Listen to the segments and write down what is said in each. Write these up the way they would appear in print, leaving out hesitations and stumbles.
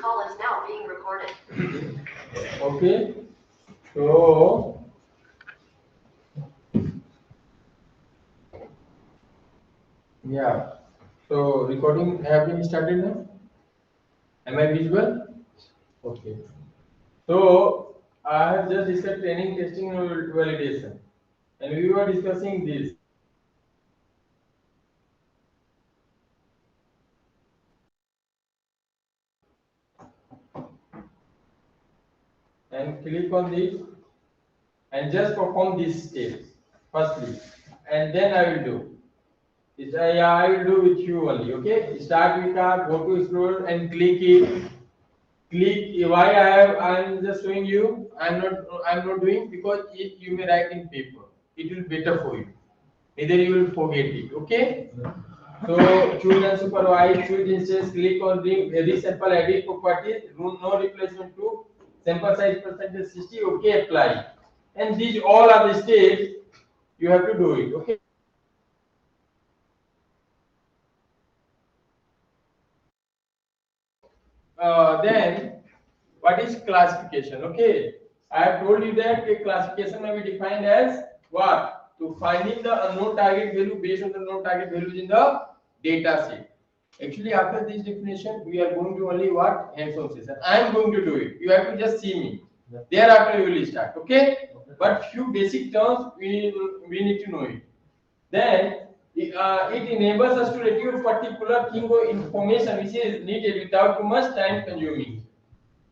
call is now being recorded. Okay, so yeah, so recording have been started now. Am I visible? Okay. So I have just discussed training, testing, and validation, and we were discussing this. And click on this and just perform these steps firstly, and then I will do. Yeah, I will do with you only. Okay. Start with a go to Explorer and click it. Click why I'm just showing you. I'm not doing because it you may write in paper. It will better for you. Either you will forget it. Okay. So choose unsupervised, choose instance, click on the sample edit properties, no replacement to sample size percentage 60, okay, apply. And these all are the steps you have to do it. Okay. Then what is classification? Okay, I have told you that a classification may be defined as what? To finding the unknown target value based on the known target values in the data set. Actually, after this definition, we are going to only what? Hands-on session. I am going to do it. You have to just see me. Thereafter, you will start. Okay? But few basic terms we need to know it. Then it enables us to retrieve particular thing or information which is needed without too much time consuming.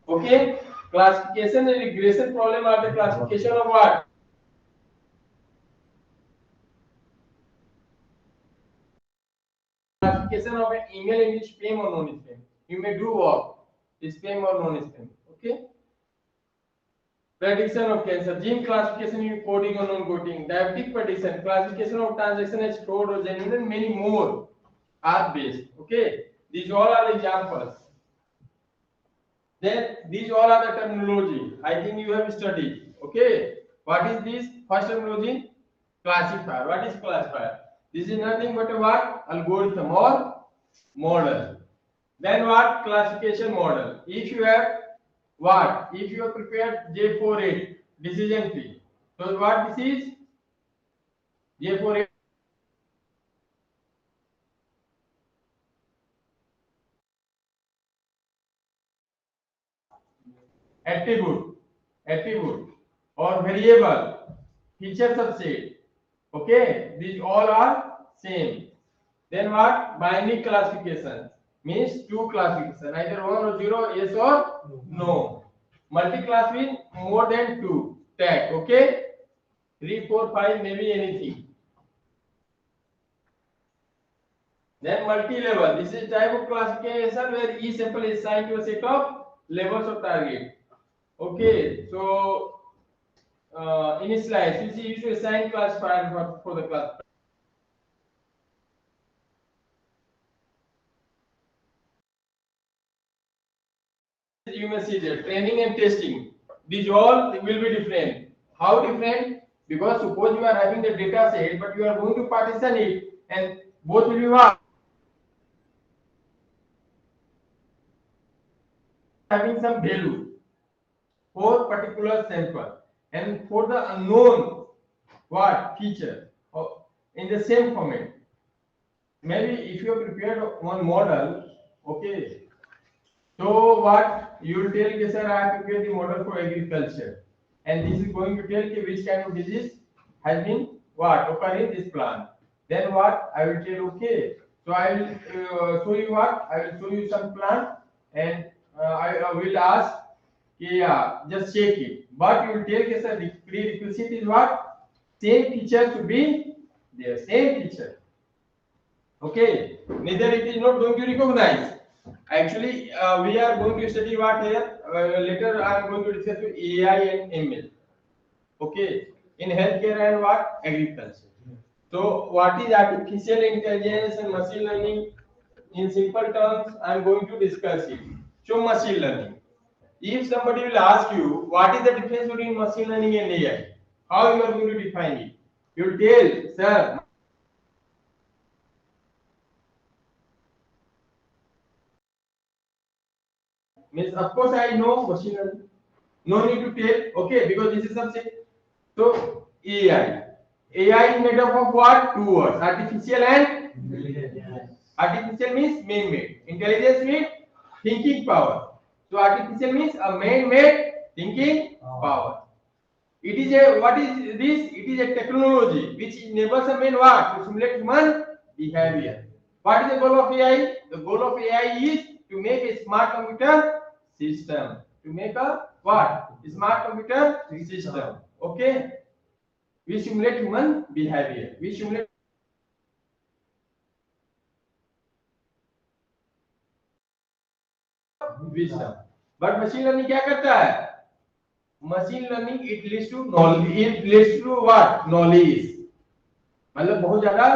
Okay? Classification and regression problem are the classification of what? Classification of an email in spam or non-spam. You may do work, spam or non-spam. Okay? Prediction of cancer, gene classification in coding or non-coding, diabetic prediction, classification of transaction as fraud or genuine, and many more are based. Okay? These all are the examples. Then these all are the terminology. I think you have studied. Okay. What is this? First terminology, classifier. What is classifier? This is nothing but a what? Algorithm or model. Then what? Classification model. If you have what? If you have prepared J48 decision tree. So what this is? J48 attribute, attribute or variable, feature subset. Okay, these all are same. Then what? Binary classification means two classification, either one or zero, yes or no. Multi-class means more than two tag. Okay, 3, 4, 5, maybe anything. Then multi-level. This is type of classification where each sample is assigned to a set of levels of target. Okay, so in slides, you see, you should assign classifier for the class. You may see there, training and testing. These all will be different. How different? Because suppose you are having the data set, but you are going to partition it, and both will be what? Having some value for particular sample, and for the unknown what feature in the same format. Maybe if you have prepared one model, okay. So what you will tell me, sir, I have prepared the model for agriculture, and this is going to tell you which kind of disease has been what occur in this plant. Then what I will tell, okay. So I will show you what I will show you some plant, and I will ask, yeah, just check it. But you will tell, okay, sir, the prerequisite is what same feature should be there, same feature. Okay, neither it is not going to recognize. Actually, we are going to study what here. Later, I am going to discuss with AI and ML. Okay, in healthcare and what agriculture. So, what is artificial intelligence and machine learning? In simple terms, I am going to discuss it. So, machine learning. If somebody will ask you what is the difference between machine learning and AI, how you are going to define it? You will tell, sir. means of course I know machine learning. No need to tell, okay, because this is subject. So AI. AI is made up of what? Two words: artificial and artificial means man-made. Intelligence means thinking power. So artificial means a man-made thinking power. It is a what is this? It is a technology which enables a man what? To simulate human behavior. What is the goal of AI? The goal of AI is to make a smart computer system. To make a what? A smart computer system. Okay? We simulate human behavior. We simulate wisdom. But machine learning क्या करता है? Machine learning it leads to knowledge. It leads to what? Knowledge. मतलब बहुत ज्यादा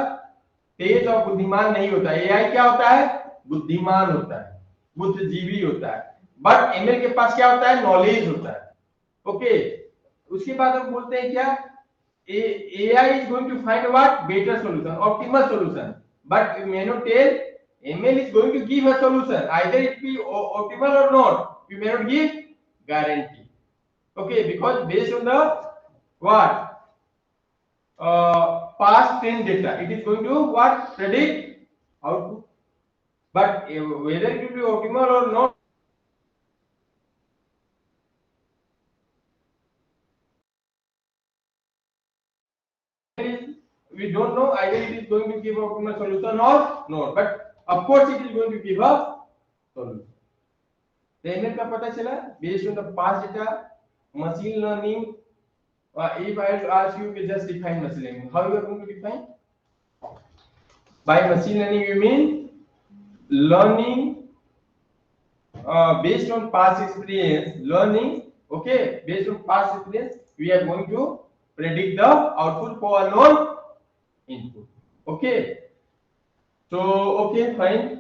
तेज और बुद्धिमान नहीं होता है। एआई क्या होता है? बुद्धिमान होता है, बुद्धिजीवी होता है। बट एमएल के पास क्या होता है? नॉलेज होता है। ओके, उसके बाद हम बोलते हैं क्या? AI is going to find what? Better solution, optimal solution. But you may not tell ML is going to give a solution, either it be optimal और not. You may not give guarantee. Okay, because based on the what? Past trained data, it is going to what? Predict output. But whether it will be optimal or not, we don't know. Either it is going to give optimal solution or not. But of course it is going to give a solution. Then का पता चला based on the past data, machine learning. If I ask you to just define machine learning, how you are going to define? By machine learning you mean learning based on past experience. Learning, okay, based on past experience, we are going to predict the output for a known input. Okay, so okay, fine.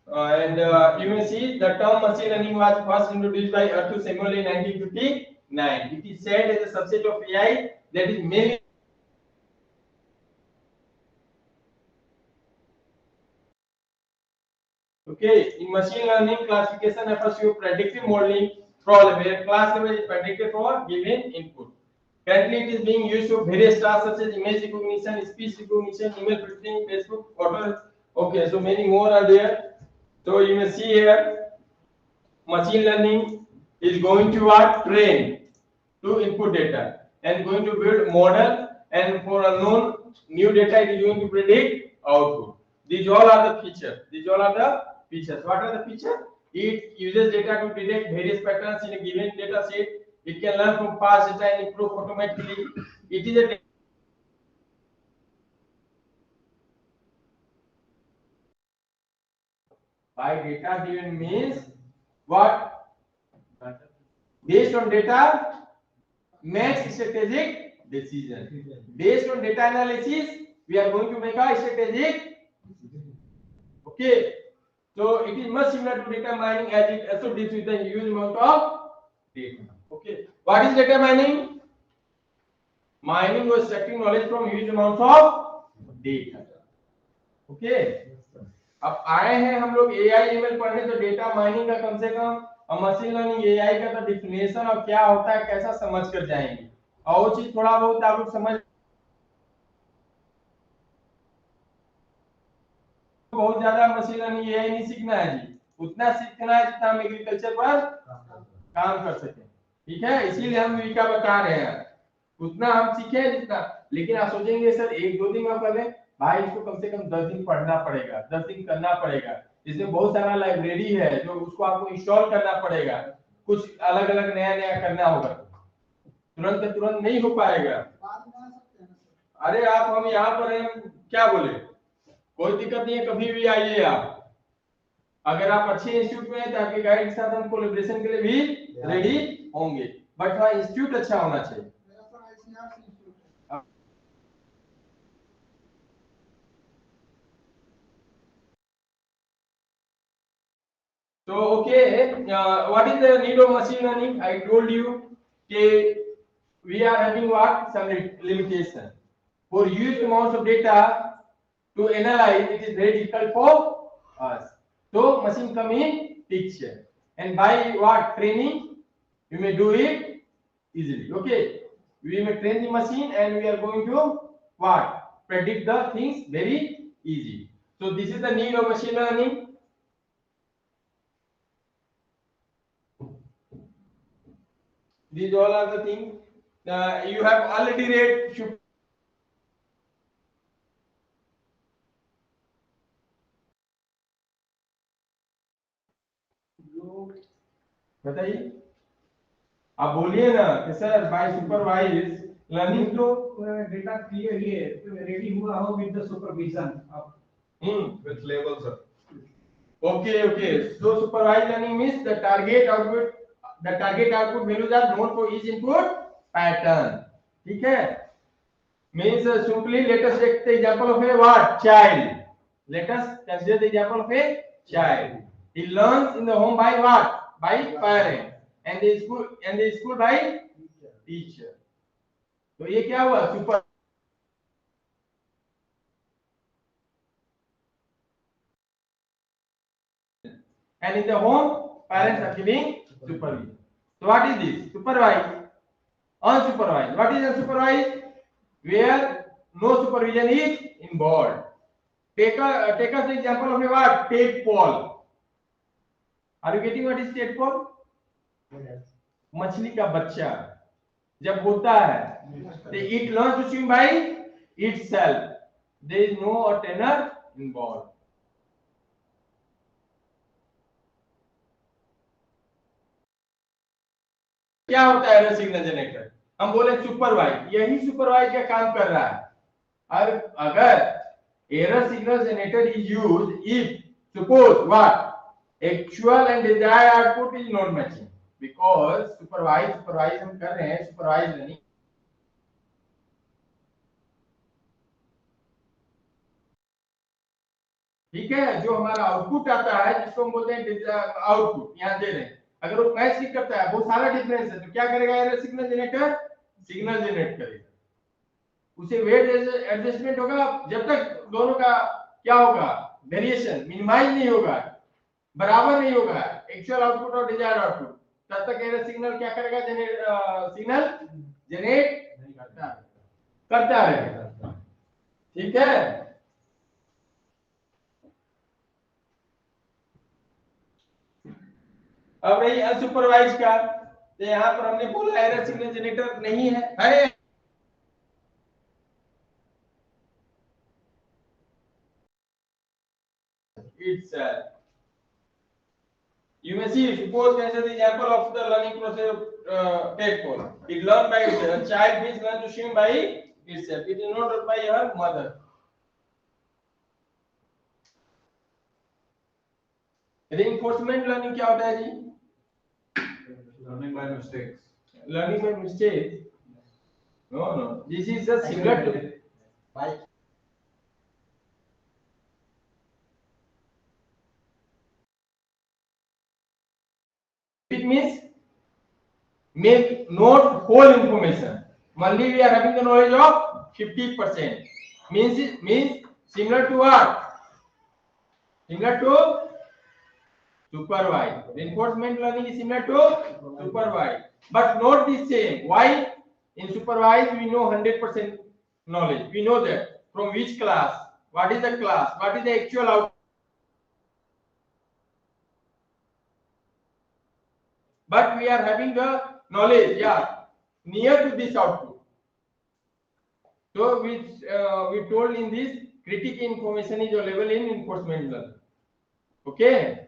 And you may see the term machine learning was first introduced by Arthur Samuel in 1959. It is said as a subset of AI that is mainly okay. In machine learning, classification refers to predictive modeling problem where class level is predicted for given input. Currently, it is being used for various tasks such as image recognition, speech recognition, email filtering, Facebook photos. Okay, so many more are there. So you may see here, machine learning is going to what? Train to input data and going to build model, and for unknown new data it is going to predict output. These all are the features. These all are the features. What are the features? It uses data to detect various patterns in a given data set. It can learn from past data and improve automatically. It is a by data driven means what? Based on data makes strategic decision. Based on data analysis, we are going to make a strategic. Okay, so it is much similar to data mining as it also deals with the huge amount of data. Okay, what is data mining? Mining was extracting knowledge from huge amounts of data. Okay, अब आए हैं हम लोग AI ML पढ़ने, तो data mining का कम से कम और मशीन लर्निंग एआई का तो डिफिनेशन और क्या होता है कैसा समझ कर जाएंगे, और वो चीज थोड़ा बहुत आप लोग समझ, बहुत ज्यादा मशीन लर्निंग एआई नहीं सीखना है जी, उतना सीखना है जितना हम एग्रीकल्चर पर काम कर सके। ठीक है, इसीलिए हम विका बता रहे हैं, उतना हम सीखे जितना। लेकिन आप सोचेंगे सर एक दो दिन में कर लें, भाई इसको कम से कम 10 दिन पढ़ना पड़ेगा, 10 दिन करना पड़ेगा। इसमें बहुत सारा लाइब्रेरी है जो उसको आपको इंस्टॉल करना पड़ेगा, कुछ अलग अलग नया नया करना होगा, तुरंत तुरंत नहीं हो पाएगा। अरे आप हम यहाँ पर हैं, क्या बोले, कोई दिक्कत नहीं है, कभी भी आइए आप। अगर आप अच्छे इंस्टीट्यूट में हैं तो आपके गाइड के साथ हम कोलैबोरेशन के लिए भी रेडी होंगे, बट हाँ इंस्टीट्यूट अच्छा होना चाहिए। So okay, what is the need of machine learning? I told you that we are having what? Some limitation. For huge amounts of data to analyze, it is very difficult for us. So machine come in picture, and by what? Training, you may do it easily. Okay, we may train the machine and we are going to what? Predict the things very easy. So this is the need of machine learning. These all are the things you have already read. बताइए, आप बोलिए ना कि sir bye supervise learning तो data clear ही है, ready हुआ हो with the supervision of with labels, sir. okay, so supervised learning means the target output values are known for each input pattern. ठीक है, means simply let us take the example of a what? Child. Let us consider the example of a child. He learns in the home by what? By parent, and the school by teacher. तो ये क्या हुआ? Super and in the home parents are giving supervision. So what is this? Supervised. Unsupervised. What is unsupervised? Where no supervision is involved. Take us the example of a what? Tadpole. Are you getting what is tadpole? मछली का बच्चा जब होता है, it learns to swim by itself. There is no trainer involved. क्या होता है error signal generator? हम बोले सुपरवाइज, यही सुपरवाइज का काम कर रहा है. और अगर error signal generator is used if suppose what actual and desired output is not matching, because supervise हम कर रहे हैं सुपरवाइज लर्निंग. ठीक है, जो हमारा आउटपुट आता है जिसको हम बोलते हैं आउटपुट, यहां दे रहे हैं, अगर वो मैच नहीं करता है, बहुत सारा डिफरेंस है, तो क्या करेगा error signal generator? Signal generate करेगा. उसे वेट एडजस्टमेंट होगा जब तक दोनों का क्या होगा? वेरिएशन मिनिमाइज नहीं होगा, बराबर नहीं होगा एक्चुअल आउटपुट और डिजायर्ड आउटपुट, तब तक एरर सिग्नल क्या करेगा? सिग्नल जनरेट करता रहेगा. ठीक है, अब रही अनसुपरवाइज का, तो यहां पर हमने बोला एरर सिग्नल जनरेटर नहीं है. Itself. You may see, suppose consider the example of the learning process of tadpole. It learned by itself. A child fish learns to swim by itself. It is not by her mother. Reinforcement learning क्या होता है जी? Learning by mistakes. Learning by mistake. No. This is just similar to. It means make note whole information. Only we are having the knowledge of 50%. Means similar to what? Similar to supervised. Reinforcement learning is similar to supervised, but not the same. Why? In supervised we know 100% knowledge. We know that from which class, what is the class, what is the actual outcome. But we are having the knowledge, near to this output. So we told in this critical information is available in reinforcement learning. Okay.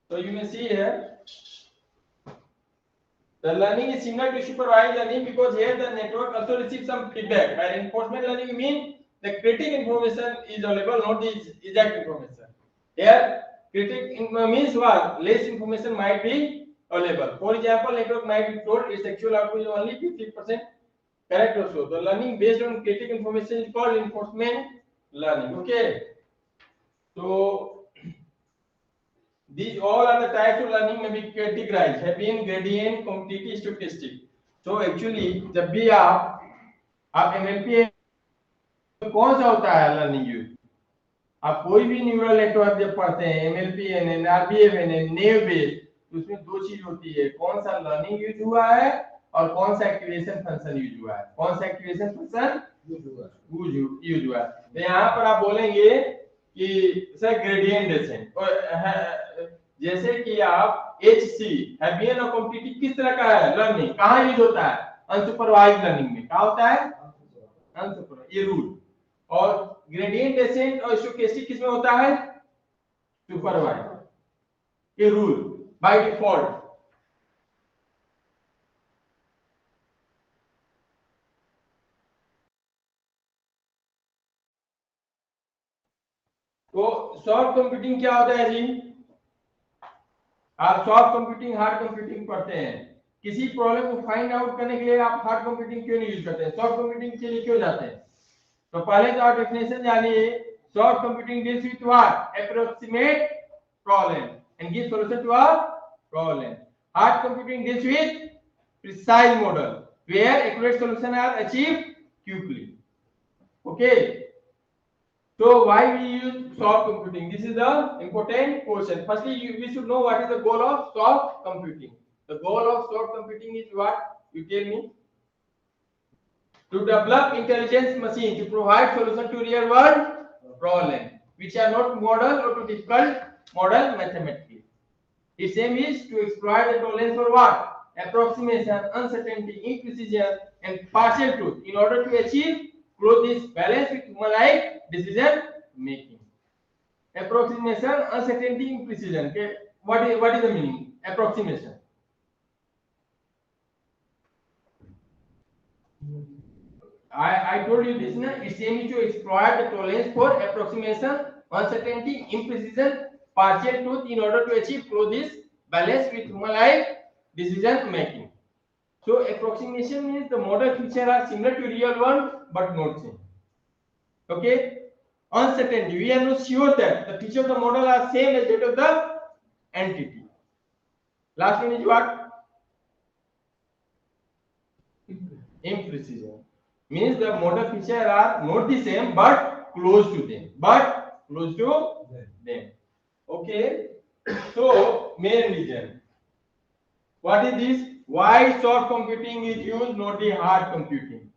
So you may see here, the learning is similar to supervised learning because here the network also receives some feedback. By reinforcement learning, mean the critical information is available, not the exact information. Here, critical means what? Less information might be available. For example, network might be told its actual output is only 50% correct or so. The learning based on critical information is called reinforcement learning. Okay. So these all are the types of learning may be categorized, Hebbian, gradient, competitive, stochastic. So actually जब भी आप NLP कौन सा होता है learning use? आप कोई भी न्यूरल नेटवर्क जब पढ़ते हैं, NLP, NLP, नेव बेस्ड, तो उसमें दो चीज होती है, कौन सा लर्निंग यूज हुआ है और कौन सा एक्टिवेशन फंक्शन यूज हुआ है, कौन सा एक्टिवेशन फंक्शन यूज हुआ है। तो यहाँ पर आप बोलेंगे कि सर ग्रेडियंट डेसेंट, जैसे कि आप HC हैबियन और कॉम्पिटिटिव किस तरह का है लर्निंग, कहाँ यूज होता है, अनसुपरवाइज्ड लर्निंग में क्या होता है, अनसुपरवाइज्ड, ये रूल। और ग्रेडियंट डेसेंट और स्टोकेस्टिक किसमें होता है, सुपरवाइज्ड, ये रूल बाय डिफॉल्ट। तो सॉफ्ट कंप्यूटिंग क्या होता है जी, आप सॉफ्ट कंप्यूटिंग हार्ड कंप्यूटिंग पढ़ते हैं, किसी प्रॉब्लम को फाइंड आउट करने के लिए आप हार्ड कंप्यूटिंग क्यों नहीं यूज करते हैं, सॉफ्ट कंप्यूटिंग के लिए क्यों जाते हैं। तो पहले तो आप डेफिनेशन जानिए, soft computing deals with what, approximate problem and give solution to a problem. Hard computing deals with precise model where accurate solution are achieved quickly. Okay, so why we use soft computing, this is the important question. Firstly we should know what is the goal of soft computing. The goal of soft computing is what, you tell me. To develop intelligence machine to provide solution to real world problem which are not model or too difficult model mathematically. Its aim is to exploit the tolerance for what, approximation, uncertainty, imprecision and partial truth in order to achieve close this balance with human like decision making. Approximation, uncertainty, imprecision, okay, what is the meaning approximation? I told you this na, its aim is to exploit the tolerance for approximation, uncertainty, imprecision, partial truth in order to achieve close this balance with human like decision making. So approximation means the model feature are similar to real one but not same. Okay, uncertainty, we are not sure that the feature of the model are same as that of the entity. Last one is what, imprecision, means the model feature are not the same but close to them, okay. So main reason, what is this, why soft computing is used, not the hard computing.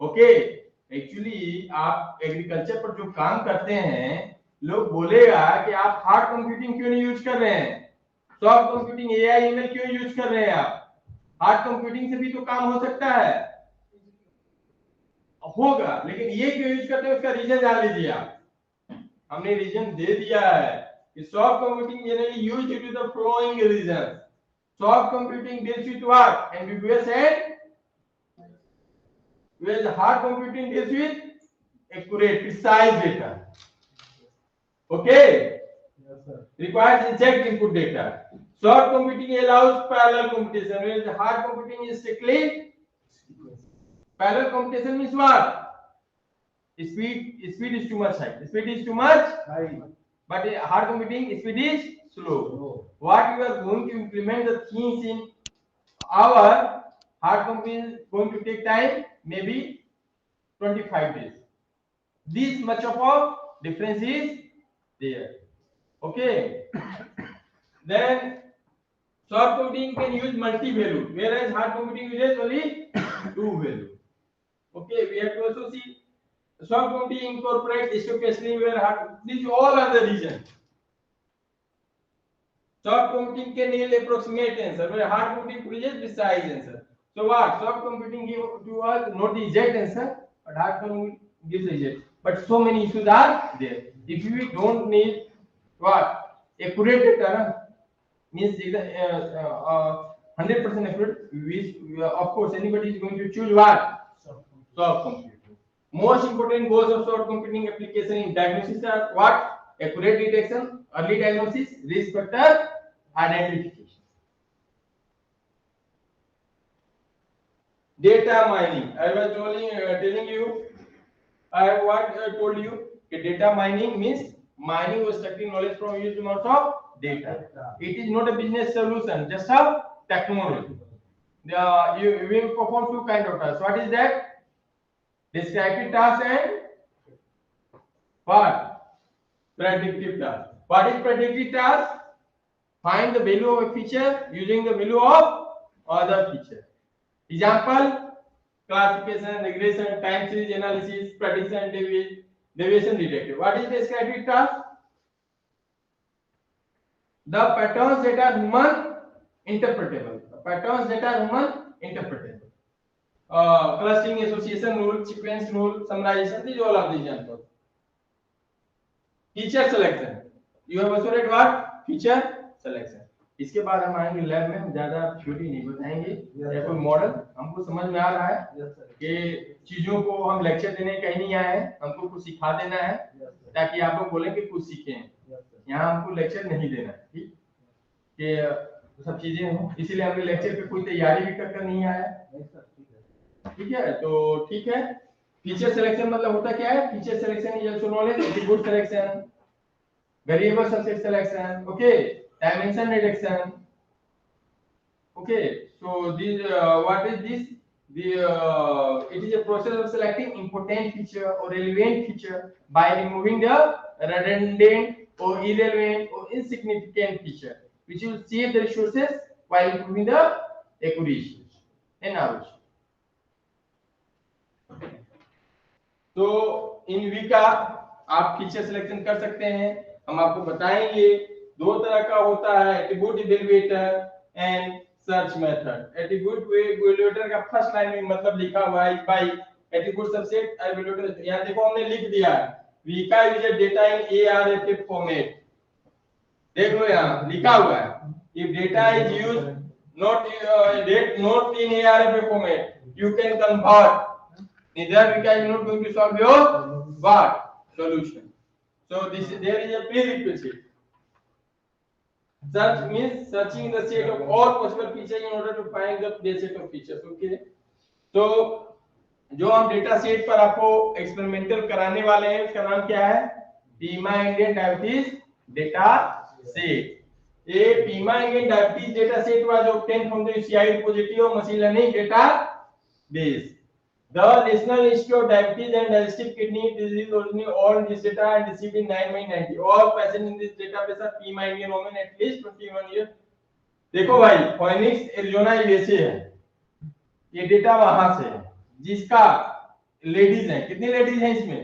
Okay, actually आप agriculture पर जो काम करते हैं लोग बोलेगा कि आप हार्ड कंप्यूटिंग क्यों नहीं यूज कर रहे हैं, सॉफ्ट कंप्यूटिंग एआई एमएल क्यों यूज कर रहे हैं आप, हार्ड कंप्यूटिंग से भी तो काम हो सकता है, होगा, लेकिन ये क्यों यूज करते हैं उसका रीजन जान लीजिए आप, हमने रीजन दे दिया है कि soft computing generally used due to the following reason. Soft computing deals with what, ambiguous and, whereas hard computing deals with accurate, precise data. Okay? Yes, sir. Requires exact input data. Soft computing allows parallel computation, whereas hard computing is strictly parallel computation means what? Speed is too much high. Speed is too much High. but in hard computing speed is slow. Slow. What you are going to implement the things in our hard computing is going to take time, maybe 25 days. This much of a difference is there. Okay. Then soft computing can use multi-value, whereas hard computing uses only two value. Okay, we have to also see soft computing incorporates stochasticity, where hard, these all are the reasons. Soft computing can yield approximate answer, where hard computing produces precise answer. So what? Soft computing give to us not the exact answer, but hard computing gives the exact. But so many issues are there. If we don't need what, accurate data, means 100% accurate, of course anybody is going to choose what? Soft computing. Most important goals of soft computing application in diagnosis are what? Accurate detection, early diagnosis, risk factor identification. Data mining. I was telling you, I told you that data mining means mining or extracting knowledge from huge amounts of data. It is not a business solution, just a technology. You will perform two kind of tasks. What is that? Descriptive task and what? Predictive task. What is predictive task? find the value of a feature using the value of other feature. Example: classification, regression, time series analysis, prediction, deviation detector. What is the descriptive task? The patterns that are human interpretable. The patterns that are human interpretable. Clustering, association rule, sequence rule, summarization. These all of these examples. Feature selection. You have also read what? Feature selection. इसके बाद हम आएंगे lab में, हम ज्यादा theory नहीं बताएंगे या कोई मॉडल। हमको समझ में आ रहा है कि चीजों को हम लेक्चर देने कहीं नहीं आए हैं, हमको कुछ सिखा देना है ताकि आप लोग बोलें कि कुछ सीखे हैं। यहाँ हमको लेक्चर नहीं देना है, ठीक कि सब चीजें हो, इसीलिए हमने लेक्चर पे कोई तैयारी भी कर नहीं आया। ठीक है, तो ठीक है। फीचर सिलेक्शन मतलब होता क्या है? Feature selection is also known as attribute selection, variable subset selection, okay, dimension reduction. Okay, so this what is this? It is a process of selecting important feature or relevant feature by removing the redundant or irrelevant or insignificant feature, which will save the resources while improving the accuracy and ROC. तो इन we का आप feature selection कर सकते हैं। हम आपको बताएंगे दो तरह का होता है, attribute evaluator and search method. Attribute evaluator का फर्स्ट लाइन में मतलब लिखा हुआ है बाय एट्रिब्यूट सबसेट इवैल्यूएटर। यहां देखो हमने लिख दिया वीका यूज डेटा इन ARFF फॉर्मेट। देख लो यहां लिखा हुआ है if data is used not in ARFF format you can convert, neither Vika is not going to solve your what solution. So this there is a prerequisite. Search means searching the set of all possible features in order to find the set of features. Okay, तो जो हम data set पर आपको experimental कराने वाले हैं उसका नाम क्या है? Pima Indian diabetes data set. ये Pima Indian diabetes data set was obtained from the UCI repository of machine learning database. The National Institute of Diabetes and Digestive Kidney Disease originally owned this data and received in 9/90. All patients in this database are PMI Indian women at least 21 years. देखो भाई, phoenix Arizona USA है, ये data वहां से है जिसका ladies है, कितनी लेडीज हैं इसमें?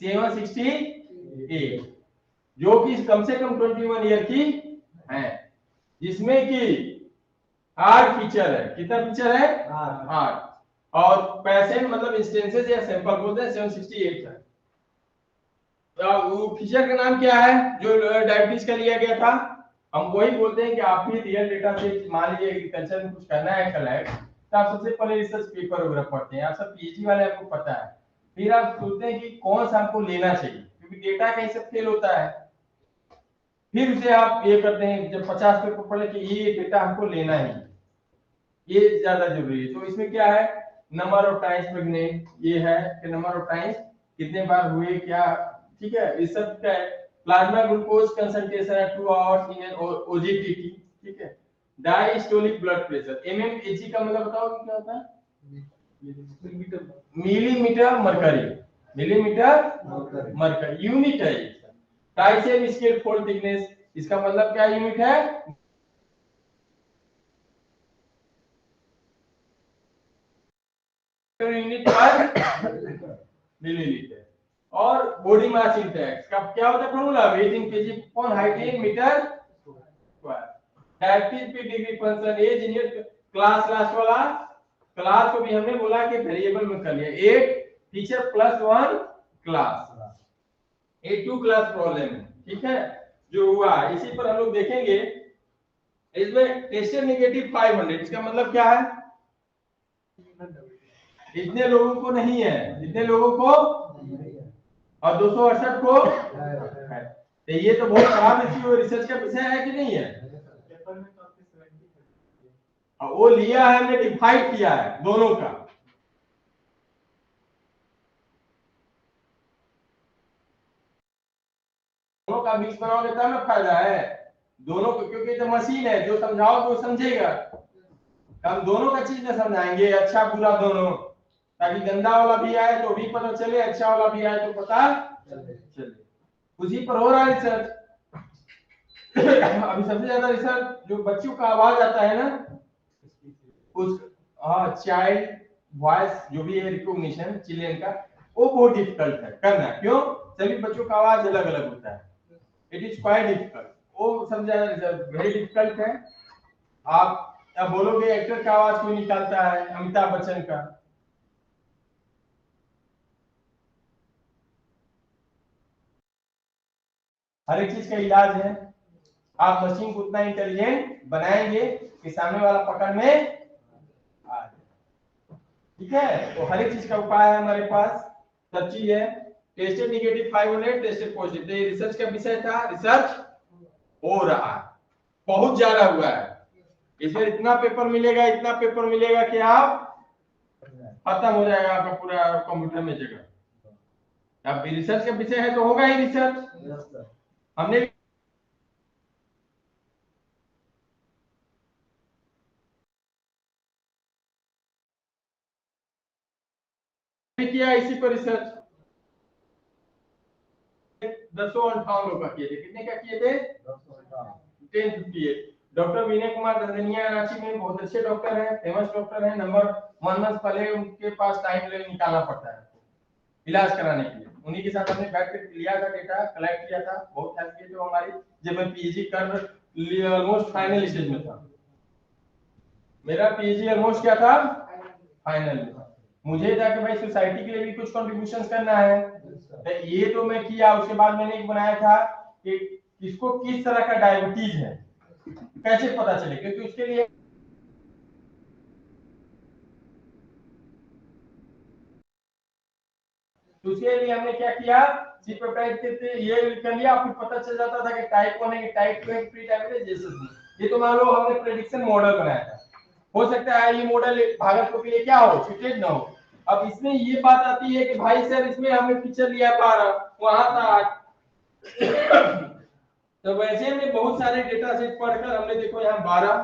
768, जो कि कम से कम 21 ईयर की हैं, जिसमें कि 8 फीचर है। कितना फीचर है? 8। और पेशेंट मतलब इंस्टेंसेस या सैंपल बोलते हैं 768 है। तो वो फीचर का नाम क्या है जो डायबिटीज का लिया गया था? हम वही बोलते हैं कि आप भी रियल डेटा से मान लीजिए एग्रीकल्चर में कुछ करना है कलेक्ट, तो आप सबसे पहले रिसर्च पेपर वगैरह पढ़ते हैं, आप सब पीएचडी वाले आपको पता है। फिर आप सोचते हैं कि कौन सा आपको लेना चाहिए, क्योंकि डेटा कहीं से फेल होता है। फिर उसे आप ये करते हैं, जब 50 पेपर पढ़े कि ये डेटा हमको लेना ही, ये ज्यादा जरूरी है। तो इसमें क्या है? नंबर ऑफ टाइम्स प्रेग्नेंट, ये है कि नंबर ऑफ टाइम्स कितने बार हुए क्या, ठीक है, इस सब का plasma glucose concentration at 2 hours in an OGTT, ठीक है। डायस्टोलिक ब्लड प्रेशर, एमएमएच का मतलब बताओ क्या होता है? Millimetre mercury, millimetre mercury unit है। ट्राइसेप स्केल फोल्ड थिकनेस, इसका मतलब क्या यूनिट है? यूनिट पर मिलीलीटर। और बॉडी मास इंडेक्स का क्या होता है formula? Weight in KG upon height in metre square. Diabetes पे degree function age in class वाला क्लास को भी हमने बोला कि वेरिएबल में कर लिया। 8 फीचर प्लस 1 क्लास, ये 2 क्लास प्रॉब्लम है, ठीक है, जो हुआ। इसी पर हम लोग देखेंगे। इसमें टेस्टेड नेगेटिव 500, इसका मतलब क्या है? इतने लोगों को नहीं है, इतने लोगों को, और 268 को है। तो ये तो बहुत खराब रिसर्च का विषय है कि नहीं है? वो लिया है, हमने डिफाइड किया है दोनों का। दोनों का मिक्स बनाओगे तब ना फायदा है दोनों को, क्योंकि तो मशीन है, जो समझाओ तो समझेगा। हम दोनों का चीज ना समझाएंगे, अच्छा बुरा दोनों, ताकि गंदा वाला भी आए तो भी पता चले, अच्छा वाला भी आए तो पता चले। उसी पर हो रहा है रिसर्च। अभी सबसे ज्यादा रिसर्च जो बच्चों का आवाज आता है ना, उस चाइल्ड वॉइस जो भी है रिकॉग्निशन चिल्ड्रन का, वो बहुत डिफिकल्ट है करना। क्यों? सभी बच्चों का आवाज अलग अलग होता है, इट इज क्वाइट डिफिकल्ट, वो सबसे ज्यादा रिसर्च वेरी डिफिकल्ट है। आप अब बोलोगे एक्टर का आवाज कोई निकालता है, अमिताभ बच्चन का, हर एक चीज का इलाज है। आप मशीन को उतना इंटेलिजेंट बनाएंगे कि सामने वाला पकड़ में आ जाए। ठीक है, तो हर एक चीज का उपाय है हमारे पास, सब चीज है। टेस्टेड नेगेटिव 500, टेस्टेड पॉजिटिव, ये रिसर्च का विषय था, रिसर्च हो रहा है, बहुत ज्यादा हुआ है। इसमें इतना पेपर मिलेगा, इतना पेपर मिलेगा कि आप खत्म हो जाएगा आपका पूरा कंप्यूटर में जगह। अब रिसर्च का विषय है तो होगा ही रिसर्च। हमने भी किया इसी पर रिसर्च, 1058 लोग का किए थे। कितने का किए थे? 1058। डॉक्टर विनय कुमार दंदनिया रांची में बहुत अच्छे डॉक्टर हैं, फेमस डॉक्टर हैं, नंबर 1 मंथ पहले उनके पास टाइम निकालना पड़ता है इलाज कराने के लिए। उन्हीं के साथ हमने बैठ कर लिया था, डेटा कलेक्ट किया था, बहुत हेल्प की। जो हमारी जब मैं पीएचडी कर ऑलमोस्ट फाइनल स्टेज में था, मेरा पीएचडी ऑलमोस्ट क्या था, फाइनल में था। मुझे जाके भाई सोसाइटी के लिए भी कुछ कंट्रीब्यूशन करना है, तो ये तो मैं किया। उसके बाद मैंने एक बनाया था कि किसको किस तरह का डायबिटीज है कैसे पता चले, क्योंकि उसके लिए तो उसके लिए हमने क्या किया, सी पेप्टाइड के ये कर लिया, फिर पता चल जाता था कि टाइप 1 है कि टाइप 2 है, प्री डायबिटीज जैसे। ये तो मान लो हमने प्रेडिक्शन मॉडल बनाया था, हो सकता है ये मॉडल भागलपुर के लिए क्या हो, फिटेड ना हो। अब इसमें ये बात आती है कि भाई सर इसमें हमने फीचर लिया 12, वहां था 8। तो वैसे में बहुत सारे डेटा सेट पढ़कर हमने देखो यहाँ 12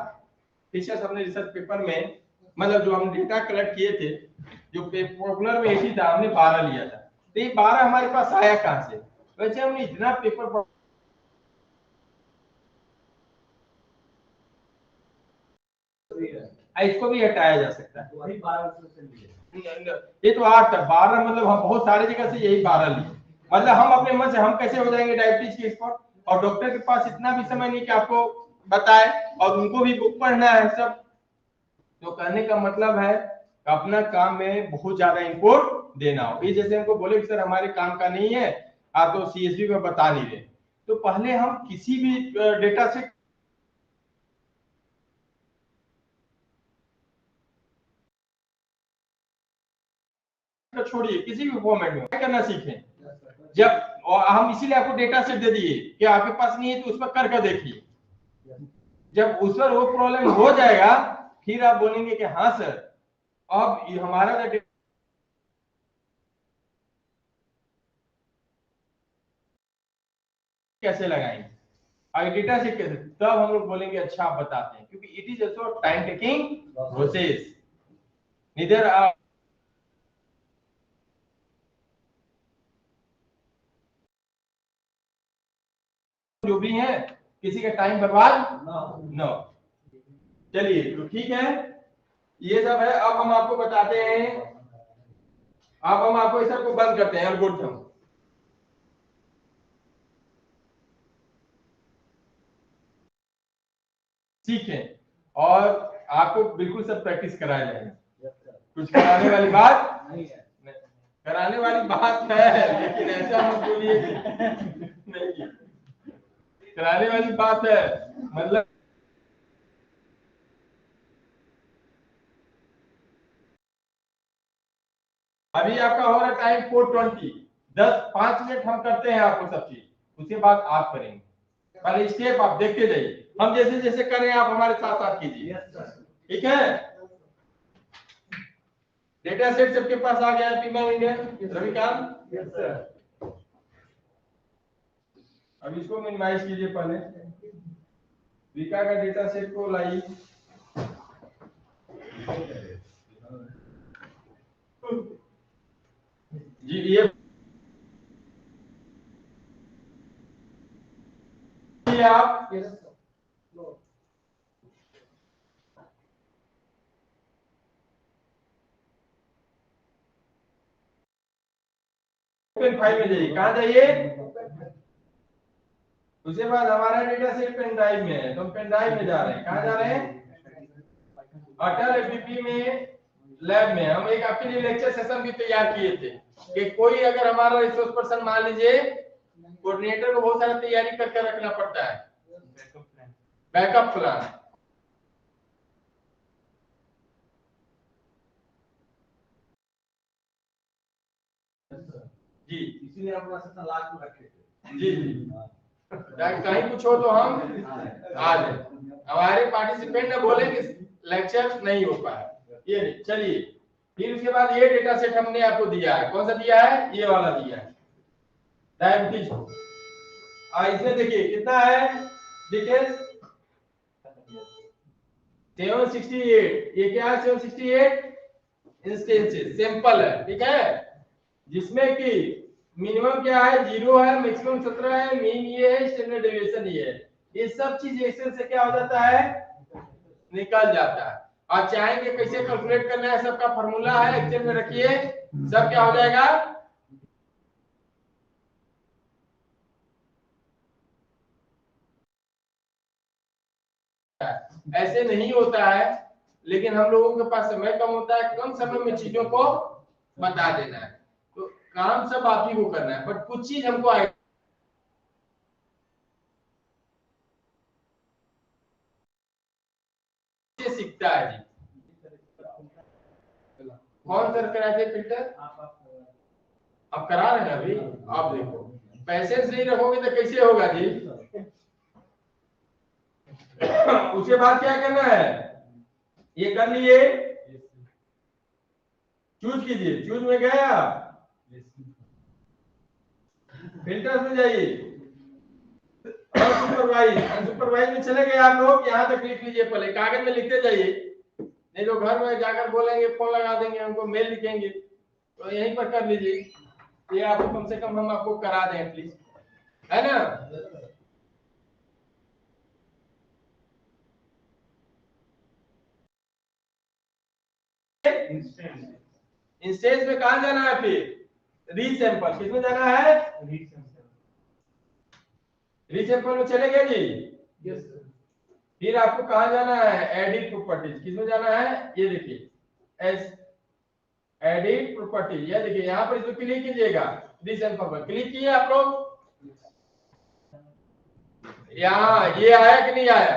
फीचर्स हमने रिसर्च पेपर में, मतलब जो हम डेटा कलेक्ट किए थे, जो पॉपुलर में 80 था, हमने 12 लिया था। तो ये 12 हमारे पास आया कहां से? वैसे हमने इतना पेपर इसको भी हटाया जा सकता है, वही 12 ये तो 8 था, 12 मतलब हम बहुत सारी जगह से यही 12 लिए। मतलब हम अपने मन से हम कैसे हो जाएंगे डायबिटीज के एक्सपर्ट, और डॉक्टर के पास इतना भी समय नहीं कि आपको बताए, और उनको भी बुक पढ़ना है सब। तो कहने का मतलब है अपना काम में बहुत ज्यादा इनपुट देना हो। ये जैसे हमको बोले कि सर हमारे काम का नहीं है, आप तो सीएसबी में बता नहीं रहे, तो पहले हम किसी भी डेटा से छोड़िए, किसी भी फॉर्मेट में करना सीखें। जब हम इसीलिए आपको डेटा सेट दे दिए कि आपके पास नहीं है तो उस पर कर देखिए, जब उस पर वो प्रॉब्लम हो जाएगा फिर आप बोलेंगे कि हाँ सर अब हमारा कैसे लगाएंगे, डेटा सेट कैसे, तब हम लोग बोलेंगे अच्छा आप बताते हैं, क्योंकि it is also time taking process. इधर आप जो भी है किसी का टाइम बर्बाद न हो। चलिए तो ठीक है, ये सब है। अब हम आपको बताते हैं, अब हम आपको इस सब को बंद करते हैं एल्गोरिथम, सीखें और आपको बिल्कुल सब प्रैक्टिस कराया जाएगा। कुछ कराने वाली बात नहीं है, कराने वाली बात है, लेकिन ऐसा मत बोलिए नहीं, कराने वाली बात है, मतलब अभी आपका हो रहा है टाइम 4:20, 5 मिनट हम करते हैं आपको सब चीज, उसके बाद आप करेंगे। पहले स्टेप आप देखते जाइए, हम जैसे जैसे करें आप हमारे साथ साथ कीजिए, ठीक है। डेटा सेट सबके पास आ गया है, पीमा इंडियन रविकांत। अब इसको मिनिमाइज कीजिए, पहले विका का डेटा सेट को लाइए। जी ये लीजिए आप। पेन फाइल में जाइए, कहाँ जाइए? उसके बाद हमारा डेटा सेट पेन ड्राइव में है, तो हम पेन ड्राइव में जा रहे हैं। कहाँ जा रहे हैं? अटल एफडीपी में लैब में। हम एक आपके लिए लेक्चर सेशन भी तैयार किए थे कि कोई अगर हमारा रिसोर्स पर्सन मान लीजिए कोऑर्डिनेटर को बहुत सारा तैयारी करके रखना पड़ता है, बैकअप प्लान। जी इसीलिए अपना सेशन लास्ट में रखे थे। जी जी, कहीं कुछ हो तो हम आ जाए। हमारे पार्टिसिपेंट ने बोले कि लेक्चर नहीं हो पाया, ये नहीं। चलिए, फिर उसके बाद ये डेटा सेट हमने आपको दिया है। कौन सा दिया है? ये वाला दिया है, डायबिटीज। इसमें देखिए कितना है डिटेल्स, 768। ये क्या है? 768 इंस्टेंसेस सैंपल है, ठीक है, जिसमें कि मिनिमम क्या है? 0 है, मैक्सिमम 17 है, मीन ये है, स्टैंडर्ड डेविएशन ये है। ये सब चीज एक्सेल से क्या हो जाता है? निकल जाता है। आप चाहेंगे कैसे कैलकुलेट करना है, सबका फार्मूला है, एक्सेल में रखिए, सब क्या हो जाएगा? ऐसे नहीं होता है, लेकिन हम लोगों के पास समय कम होता है, कम समय में चीजों को बता देना है, तो काम सब आप ही को करना है, बट कुछ चीज हमको सीखता है जी। कौन सर कराए थे फिल्टर? आप करा रहे हैं अभी? आप देखो, पैसेंस नहीं रखोगे तो कैसे होगा जी? उसके बाद क्या करना है? ये कर लिए, चूज कीजिए। चूज में गए आप, फिल्टर्स में जाइए, अनसुपरवाइज में चले गए आप लोग। यहाँ तक लिख लीजिए, पहले कागज में लिखते जाइए, नहीं तो घर में जाकर बोलेंगे, फोन लगा देंगे हमको, मेल लिखेंगे, तो यहीं पर कर लीजिए। ये आपको कम से कम हम आपको करा दें एटलीस्ट, है ना? इंस्टेंस में कहां जाना है? फिर रीसैंपल। किसमें जाना है? रीसैंपल में चले गए जी? यस। फिर आपको कहां जाना है? Edit properties. किसमें जाना है? ये देखिए, एस एडिट प्रॉपर्टीज, ये देखिए यहाँ पर इसमें क्लिक कीजिएगा। रीसैंपल पर क्लिक किए आप लोग, यहाँ ये आया कि नहीं आया?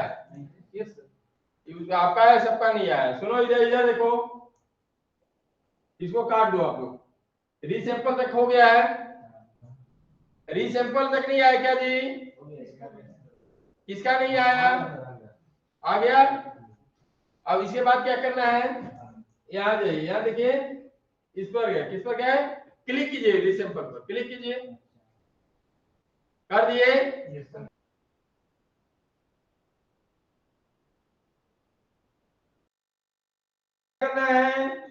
यस आपका है, सबका नहीं आया। सुनो इधर, इधर देखो, इसको काट दो आप लोग। रीसैंपल तक हो गया है? रीसैंपल तक नहीं आया क्या जी? किसका नहीं आया? आ गया। अब इसके बाद क्या करना है? यहाँ जाइए, यहाँ देखिए, इस पर गया, किस पर गया? क्लिक कीजिए, रीसैंपल पर क्लिक कीजिए। कर दिए? करना है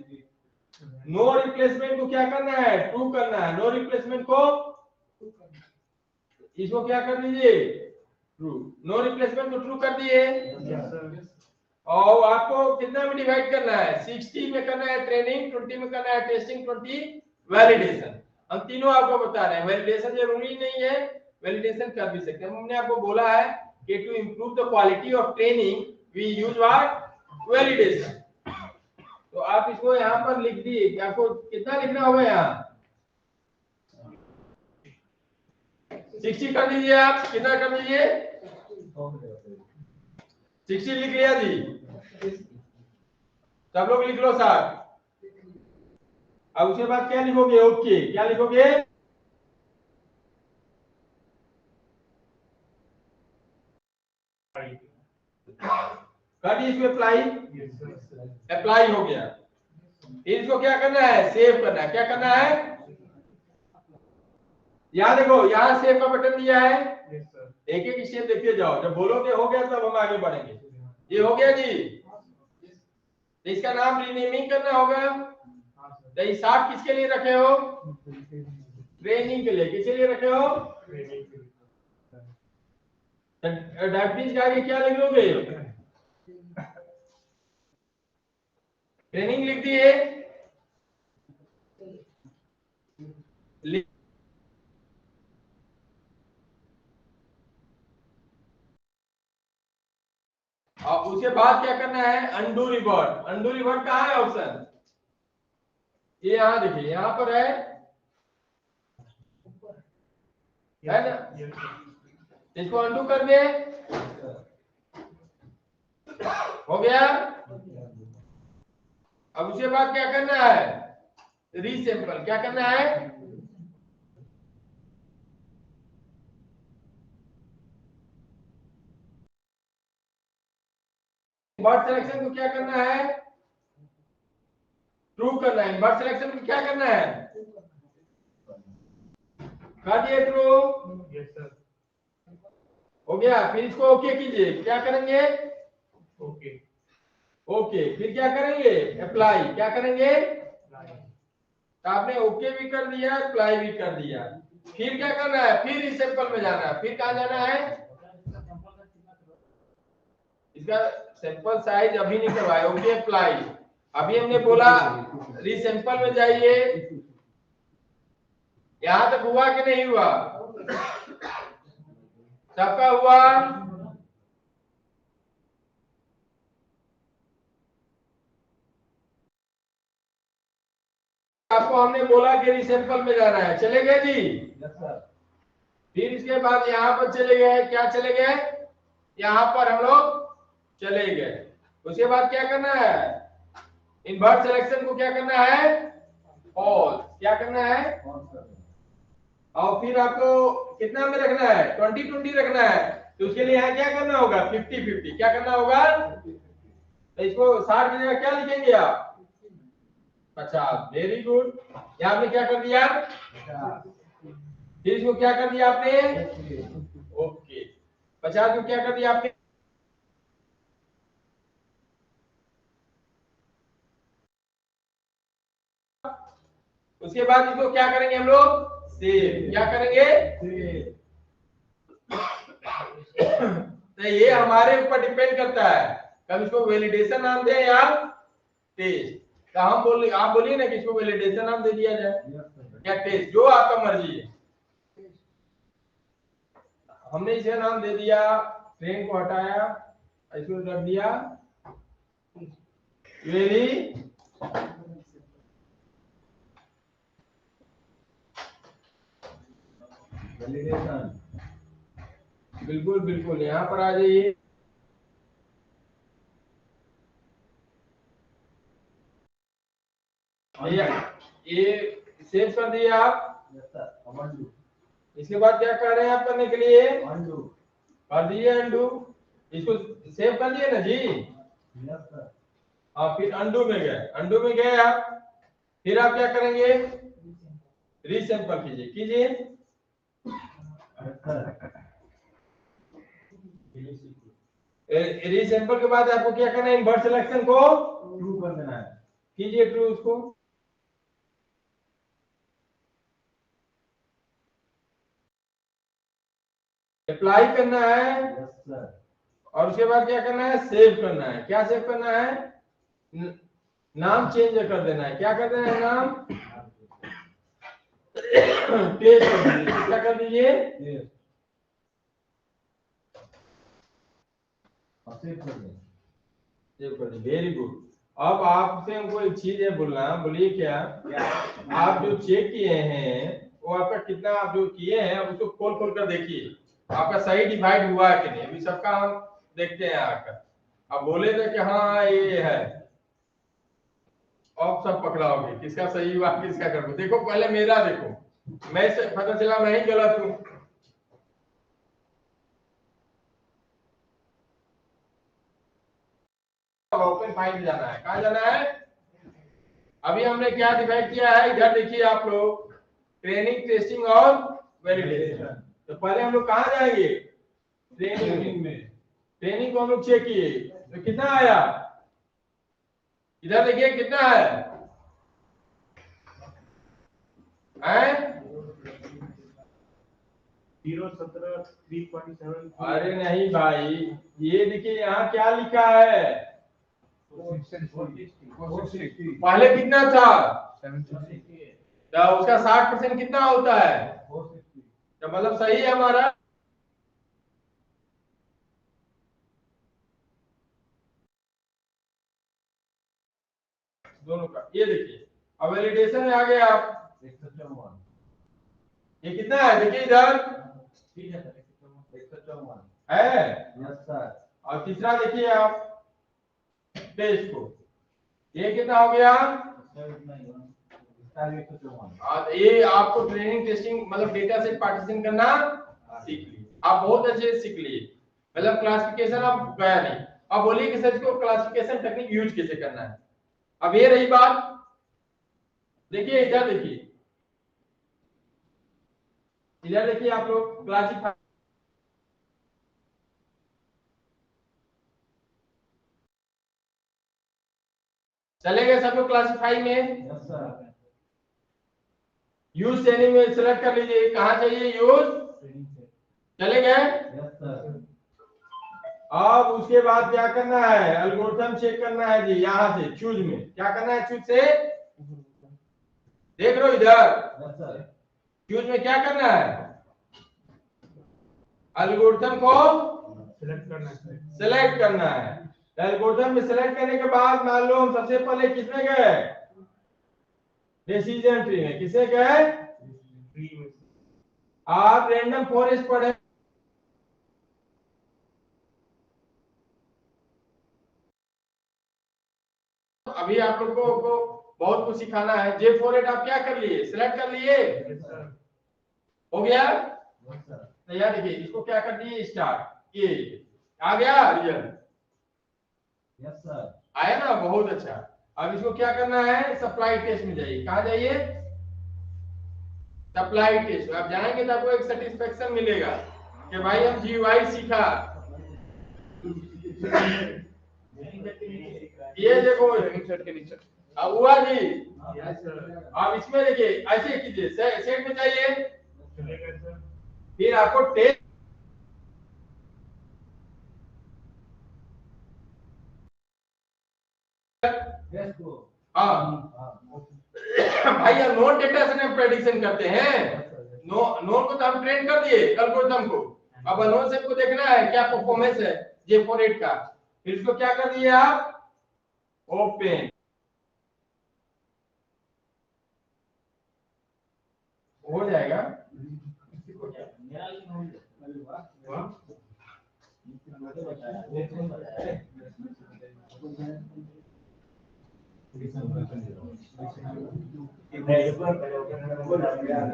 नो रिप्लेसमेंट को, क्या करना है? ट्रू करना है। नो रिप्लेसमेंट को इसको क्या कर दीजिए? ट्रू। नो रिप्लेसमेंट को ट्रू कर दिए। और आपको कितना में डिवाइड करना है? 60 में करना है ट्रेनिंग, 20 में करना है टेस्टिंग, 20 वैलिडेशन। हम तीनों आपको बता रहे हैं, वैलिडेशन जरूरी नहीं है, वैलिडेशन कर भी सकते हैं। हमने आपको बोला है कि to improve the quality of training we use what? Validation. तो आप इसको यहाँ पर लिख दिए कि आपको कितना लिखना होगा? यहाँ 60 कर दीजिए। आप कितना कर दीजिए? 60 लिख लिया जी? सब लोग लिख लो साहब। अब उसके बाद क्या लिखोगे? ओके, क्या लिखोगे? कर दी इसको अप्लाई। अप्लाई हो गया। इसको क्या करना है? सेव करना है। क्या करना है? यहाँ देखो, यहाँ सेव का बटन दिया है। एक एक स्टेप देखते जाओ, जब बोलोगे हो गया तब हम आगे बढ़ेंगे। ये हो गया जी? तो इसका नाम रीनेमिंग करना होगा। तो ये 60 किसके लिए रखे हो? ट्रेनिंग के लिए। किसके लिए रखे हो? डायबिटीज के आगे क्या लिख लोगे? ट्रेनिंग लिख दिए। और उसके बाद क्या करना है? Undo revert. अंडू रिवर्ट कहाँ है ऑप्शन? ये यहाँ देखिए, यहाँ पर है ना? इसको अंडू कर दे। हो गया। अब उसके बाद क्या करना है? रीसैंपल। क्या करना है? बर्थ सिलेक्शन को क्या करना है? ट्रू करना है। बर्थ सिलेक्शन को क्या करना है? कर दिए ट्रू। Yes sir. हो गया। फिर इसको ओके कीजिए। क्या करेंगे? ओके। ओके। फिर क्या करेंगे? अप्लाई। क्या करेंगे? तो आपने ओके भी कर दिया, अप्लाई भी कर दिया। फिर क्या करना है? फिर रीसैंपल में जाना है। फिर कहाँ जाना है? इसका सैंपल साइज अभी नहीं करवाया। Okay apply. अभी हमने बोला रीसैंपल में जाइए। यहां तक हुआ कि नहीं हुआ? सबका हुआ? आपको हमने बोला कि रीसैंपल में जाना है। चले गए जी? Yes sir. फिर इसके बाद यहाँ पर चले गए। क्या चले गए? यहाँ पर हम लोग चले गए। उसके बाद क्या करना है? इन्वर्ट सिलेक्शन को क्या करना है? ऑल। क्या करना है? और फिर आपको कितना में रखना है? 20-20 रखना है। तो उसके लिए यहाँ क्या करना होगा? 50-50। क्या करना होगा? तो इसको 60 की जगह क्या लिखेंगे आप? 50। Very good. यहाँ आपने क्या कर दिया? फिर इसको क्या कर दिया आपने? ओके। 50 को क्या कर दिया आपने? उसके बाद इसको क्या करेंगे हम लोग? सेव। क्या करेंगे? तो ये हमारे ऊपर डिपेंड करता है। कब इसको वैलिडेशन नाम दें या टेस्ट। तो हम बोल, आप बोलिए ना कि इसको वैलिडेशन नाम दे दिया जाए या टेस्ट, जो आपका मर्जी है। हमने इसे नाम दे दिया, ट्रेन को हटाया, इसको रख दिया वेरी वैलिडेशन। बिल्कुल बिल्कुल, यहाँ पर आ जाइए। ये सेव कर दिए आप। इसके बाद क्या कर रहे हैं आप करने के लिए? अंडू कर दिए। अंडू। इसको सेव कर दिए ना जी? हाँ, फिर अंडू में गए। अंडू में गए आप। फिर आप क्या करेंगे? रीसैंपल कीजिए। कीजिए। रीसैंपल के बाद आपको क्या करना है? इन्वर्ट सिलेक्शन को ट्रू कर देना है। कीजिए ट्रू उसको। अप्लाई करना है। Yes sir. और उसके बाद क्या करना है? सेव करना है। क्या सेव करना है? नाम चेंज कर देना है। क्या कर देना है? नाम टेस्ट कर दीजिए। क्या कर दीजिए? सेव कर दें। सेव कर दें। Very good. अब आपसे हमको एक चीज है बोलना। बोलिए क्या? आप जो चेक किए हैं वो आपका कितना आप जो किए हैं अब उसको खोल खोल कर देखिए आपका सही डिवाइड हुआ है कि नहीं। अभी सबका हम देखते हैं आकर। अब बोले थे कि हाँ ये है, अब सब पकड़ाओगे किसका सही हुआ किसका गलत। देखो पहले मेरा देखो, मैं से पता चला मैं ही गलत हूँ। ओपन फाइल में जाना है। कहाँ जाना है? अभी हमने क्या डिवाइड किया है इधर देखिए आप लोग, ट्रेनिंग, टेस्टिंग और वैलिडेशन। तो पहले हम लोग कहाँ जाएंगे? ट्रेनिंग में। ट्रेनिंग को हम लोग चेक किए तो कितना आया? इधर देखिए कितना है? हैं? 017 अरे नहीं भाई, ये देखिए यहाँ क्या लिखा है, 460 पहले कितना था, 760 तो उसका 60% कितना होता है, 460 तो मतलब सही है हमारा। दोनों का ये देखिए, अब वैलिडेशन में आ गए आप, 154 ये कितना है देखिए इधर ठीक है सर, 154 है, यस सर, और तीसरा देखिए आप टेस्ट को, ये कितना हो गया, इसका भी 154 और ये आपको ट्रेनिंग टेस्टिंग मतलब डेटा सेट पार्टीशन करना सीख लिए, आप बहुत अच्छे से सीख लिए, मतलब क्लासिफिकेशन आप गया नहीं। अब बोलिए कि सर को क्लासिफिकेशन टेक्निक यूज कैसे करना है। अब ये रही बात, देखिए इधर देखिए, इधर देखिए आप लोग क्लासिफाई, चले गए सब लोग क्लासिफाई में, यस सर, यूज ट्रेनिंग में सिलेक्ट कर लीजिए कहां चाहिए यूज, ट्रेनिंग से चले गए। यस सर, अब उसके बाद क्या करना है, एल्गोरिथम चेक करना है जी, यहां से चूज में क्या करना है, चूज से देख लो इधर, यस सर, चूज में क्या करना है, एल्गोरिथम को सिलेक्ट करना है। सिलेक्ट करना है। एल्गोरिथम में सिलेक्ट करने के बाद मान लो हम सबसे पहले किसमें गए, डिसीजन ट्री में, किसे गए, ट्री में आप रैंडम फॉरेस्ट पढ़े, अभी आप लोगों को बहुत कुछ सिखाना है। J48 आप क्या कर लिए, सिलेक्ट कर लिए, यस सर, हो गया यस सर, तैयार। देखिए इसको क्या कर दिए स्टार्ट, ये आ गया रिजल्ट, यस सर, आया ना, बहुत अच्छा। अब इसको क्या करना है, सप्लाई टेस्ट में जाइए, कहां जाइए, सप्लाई टेस्ट। आप जाएंगे तो आपको एक सेटिस्फेक्शन मिलेगा कि भाई हम GUI सीखा। ये देखो सेट के नीचे। अब हुआ जी, यस सर, अब इसमें देखिए ऐसे कीजिए, सेट में जाइए, चले गए सर। फिर आपको टेस्ट, यस को हाँ हाँ, भाई हम नोन डेटा से प्रेडिक्शन करते हैं, नोन को तो हम ट्रेन कर दिए एल्गोरिथम को, अब अननोन से को देखना है क्या परफॉर्मेंस है J48 का, फिर इसको क्या कर दिए आप, ओपन, हो जाएगा। मेरा लेकिन हो गया, अरे वाह, वाह, मुझे बताया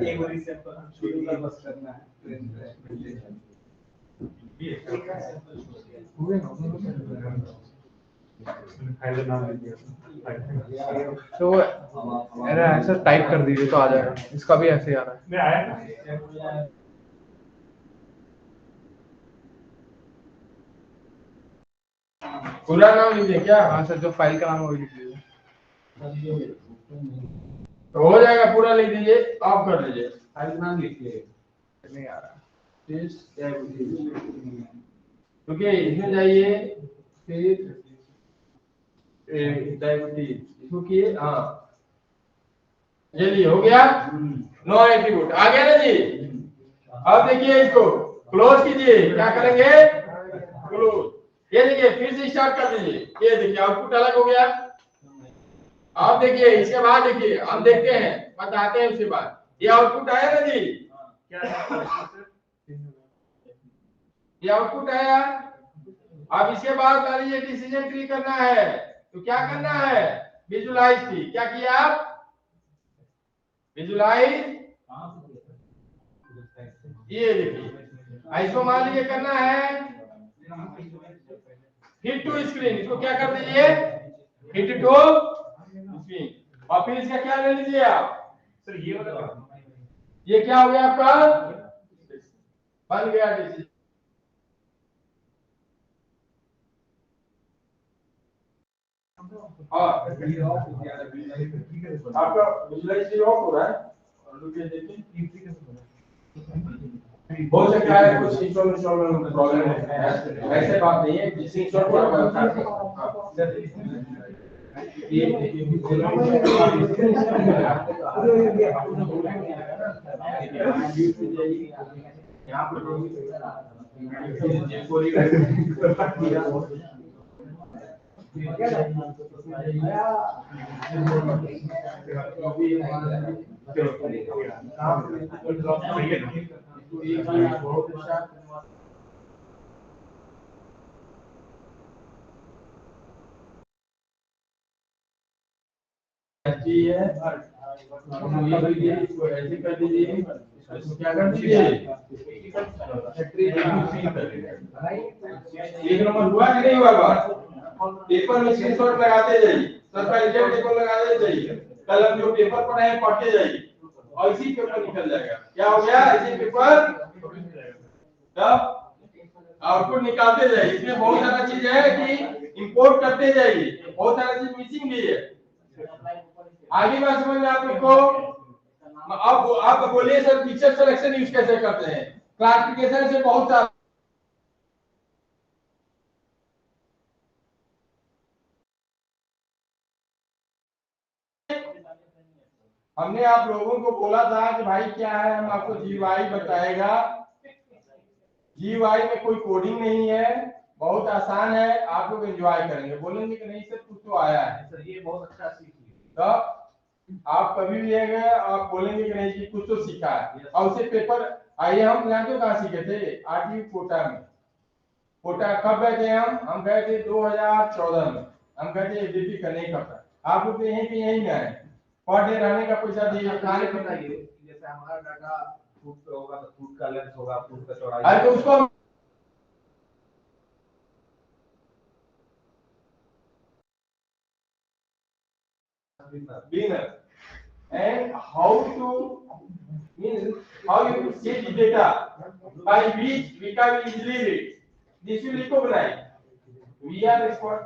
एक बारी से शुरू का बस करना है, फाइल नाम लिख दिया। तो अरे ऐसा टाइप कर दीजिए तो आ जाएगा, इसका भी ऐसे ही आ रहा है। मैं आया पूरा नाम लीजिए क्या, हाँ सर, जो फाइल का नाम है वही लिख दीजिए। तो हो जाएगा, पूरा लिख दीजिए, ऑफ कर लीजिए, फाइल नाम लिखिए, नहीं आ रहा है। क्योंकि इसमें जाइए, फिर डायबिटीज इसको किए, हाँ ये लिए, हो गया, नो एट्रीब्यूट आ गया ना जी। अब देखिए इसको क्लोज कीजिए, क्या करेंगे, क्लोज, ये देखिए फिर से स्टार्ट कर दीजिए, ये देखिए आउटपुट अलग हो गया। अब देखिए इसके बाद देखिए हम देखते हैं, बताते हैं उसके बाद, ये आउटपुट आया ना जी, क्या है? ये आउटपुट आया। अब इसके बाद मान लीजिए डिसीजन ट्री करना है, तो क्या करना है, विजुलाइज ट्री, क्या किया आप, विजुलाइज, ये देखिए इसको मान लीजिए करना है हिट टू स्क्रीन, इसको क्या कर दीजिए, हिट टू स्क्रीन, और फिर इसका क्या ले लीजिए आप, सर ये वाला ये क्या हो गया आपका, बन गया डिसीजन। आपका विजुलाइज ऑफ हो रहा है, और देखिए हो सकता है कुछ इंस्टॉलेशन में प्रॉब्लम है, ऐसे बात नहीं है, जिस इंस्टॉल थोड़ा बहुत था। यहाँ है इसको ऐसे कर दीजिए, इसको क्या कर दीजिए, एक नंबर हुआ कि नहीं हुआ बात? पेपर में स्क्रीनशॉट लगाते जाइए, सबका एजेंट टेबल लगाते जाइए, कल हम जो पेपर पढ़े हैं पढ़ते जाइए और इसी पेपर निकल जाएगा। क्या हो गया? इसी पेपर तब आउटपुट निकालते जाइए। इसमें बहुत सारा चीज है कि इंपोर्ट करते जाइए, बहुत सारा चीज मिसिंग भी है। आगे बात समझ में आप लोग को? अब आप बोलिए सर फीचर सिलेक्शन यूज कैसे करते हैं? क्लासिफिकेशन से बहुत सारा हमने आप लोगों को बोला था कि भाई क्या है, हम आपको जीयूआई बताएगा। जीयूआई में कोई कोडिंग नहीं है, बहुत आसान है, आप लोग एंजॉय करेंगे। बोलेंगे कि नहीं सर कुछ तो आया है, सर ये बहुत अच्छा सीखी तो आप कभी भी आएंगे आप बोलेंगे कि नहीं जी कुछ तो सीखा है। और उसे पेपर आइए हम जानते हो कहाँ सीखे थे? आरटीयू कोटा में। कोटा कब गए थे हम गए थे 2014 में। हम गए थे एडीपी करने का था। आप लोग यहीं के यहीं में आए, पर डे रहने का पैसा दिए, खाने का बताइए। जैसे हमारा डाटा फुट पे होगा तो फुट का लेंथ होगा, फुट का चौड़ाई। अरे तो उसको winner and how to means how you set the data by which we can easily read. This will recognize we are expert.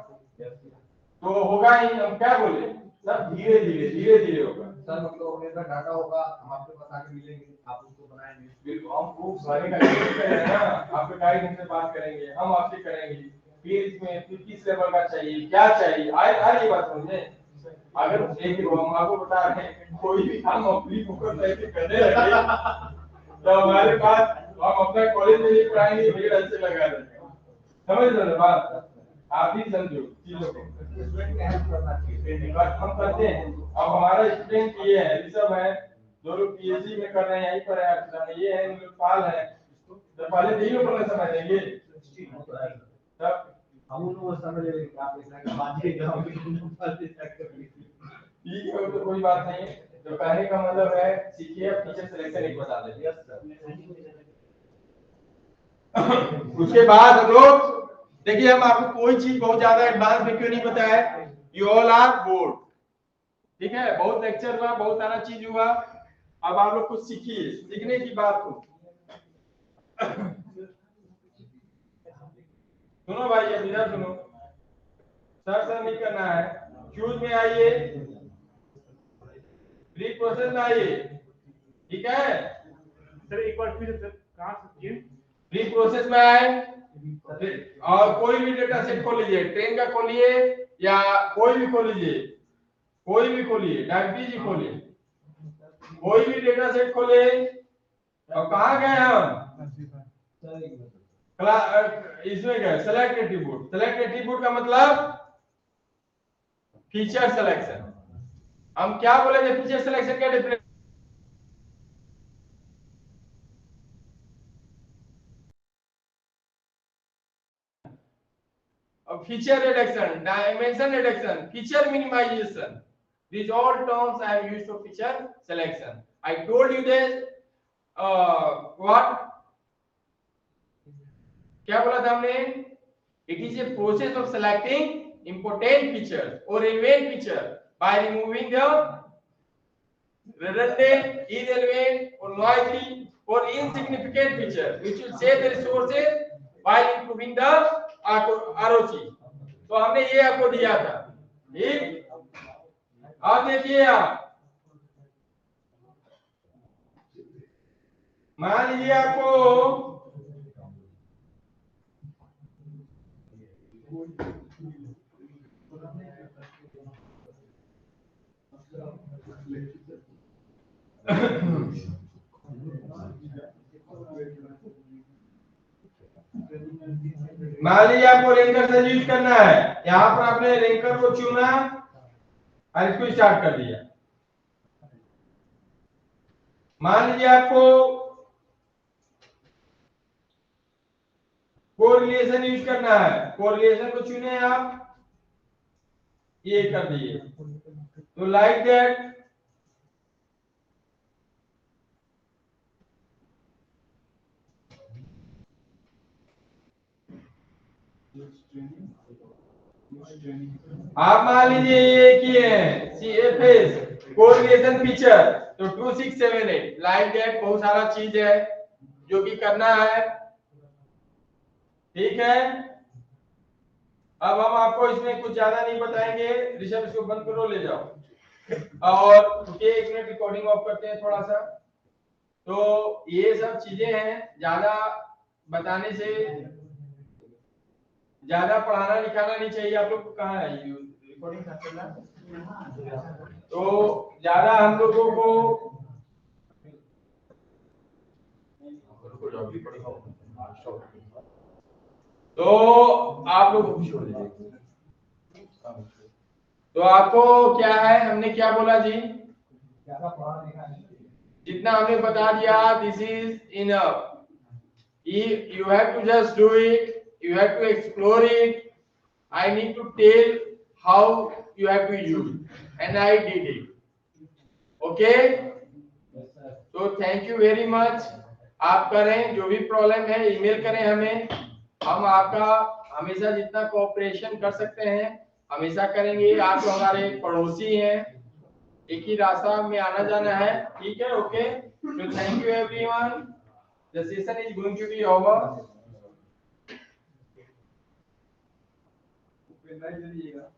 तो होगा ही, हम क्या बोले सब धीरे धीरे होगा। सर मतलब मेरा डाटा होगा, हम आपको बता के मिलेंगे, आप उसको बनाएंगे। बिल्कुल हम खूब सारे का करेंगे ना, आपके गाइड से बात करेंगे, हम आपसे करेंगे फिर इसमें किस लेवल का चाहिए, क्या चाहिए, आज ये बात समझे। अगर एक हम आपको बता रहे हैं कोई भी काम अपनी फोकस लेके करने लगे तो हमारे पास हम अपना कॉलेज में नहीं पढ़ाएंगे, भीड़ ऐसे लगा देंगे। समझ लो बात, आप भी समझो चीजों को। हम करते हैं, अब हमारा स्टूडेंट ये है, ऋषभ है, जो लोग पीएचडी में कर रहे हैं यहीं पर है, ये है पाल है, तो पहले यही लोग अपना समय देंगे तब हम उन लोगों समझ लेंगे कि आप इतना का बात ही ठीक है, तो कोई बात नहीं है। तो कहने का मतलब है सीखिए, फीचर सिलेक्शन एक बता देंगे। उसके बाद हम लोग देखिए, हम आपको कोई चीज बहुत ज्यादा एडवांस में क्यों नहीं बताया, यू ऑल आर बोर्ड, ठीक है, बहुत लेक्चर हुआ, बहुत सारा चीज हुआ, अब आप लोग कुछ सीखिए, सीखने की बात हो। सुनो भाई, अब इधर सुनो, सर नहीं करना है, क्यूज में आइए, प्री प्रोसेस में आइए, ठीक है सर एक बार फिर सर कहां से प्री प्रोसेस में आए और कोई भी डेटा सेट खोल लीजिए, ट्रेन का खोलिए या कोई भी खोलिए, डायबिटीज खोलिए, कोई भी डेटा सेट खोले। और कहाँ गए हम? इसमें गए सेलेक्ट एट्रीब्यूट। सेलेक्ट एट्रीब्यूट का मतलब फीचर सिलेक्शन। हम क्या बोलेंगे फीचर सिलेक्शन का difference? Feature reduction, dimension reduction, feature minimization. These all terms I have used for feature selection. I told you that what? क्या बोला था हमने? It is a process of selecting important features or relevant feature by removing the redundant, irrelevant, or noisy or insignificant feature, which will save the resources while improving the ROC। तो हमने ये आपको दिया था, ठीक? अब देखिए आप मान लीजिए आपको मान लीजिए आपको रेंकर से यूज करना है, यहाँ पर आपने रेंकर को चुना और इसको स्टार्ट कर दिया। मान लीजिए आपको कोरिलेशन यूज करना है, कोरिलेशन को चुने आप, ये कर दिए। तो लाइक दैट आप मान लीजिए ये किए हैं CFS कोरिलेशन फीचर, तो 2678 लाइक दैट बहुत सारा चीज है जो कि करना है, ठीक है। अब हम आपको इसमें कुछ ज्यादा नहीं बताएंगे, ऋषभ इसको बंद करो, ले जाओ। और एक मिनट रिकॉर्डिंग ऑफ करते हैं थोड़ा सा। तो ये सब चीजें हैं, ज्यादा बताने से, ज्यादा पढ़ाना लिखाना नहीं चाहिए। आप लोग कहाँ है रिकॉर्डिंग चल रहा है? तो ज्यादा हम लोगों को तो आप लोग तो आपको क्या है, हमने क्या बोला जी, जितना हमने बता दिया, this is enough. You have to just do it, you have to explore it. I need to tell how you have to use, and I did it. Okay? तो थैंक यू वेरी मच। आप करें, जो भी problem है email करें हमें, हम आपका हमेशा जितना कोऑपरेशन कर सकते हैं हमेशा करेंगे। आप तो हमारे पड़ोसी हैं, एक ही रास्ता में आना जाना है, ठीक है? ओके, तो thank you everyone, the session is going to be over. Pen drive ले लीजिएगा।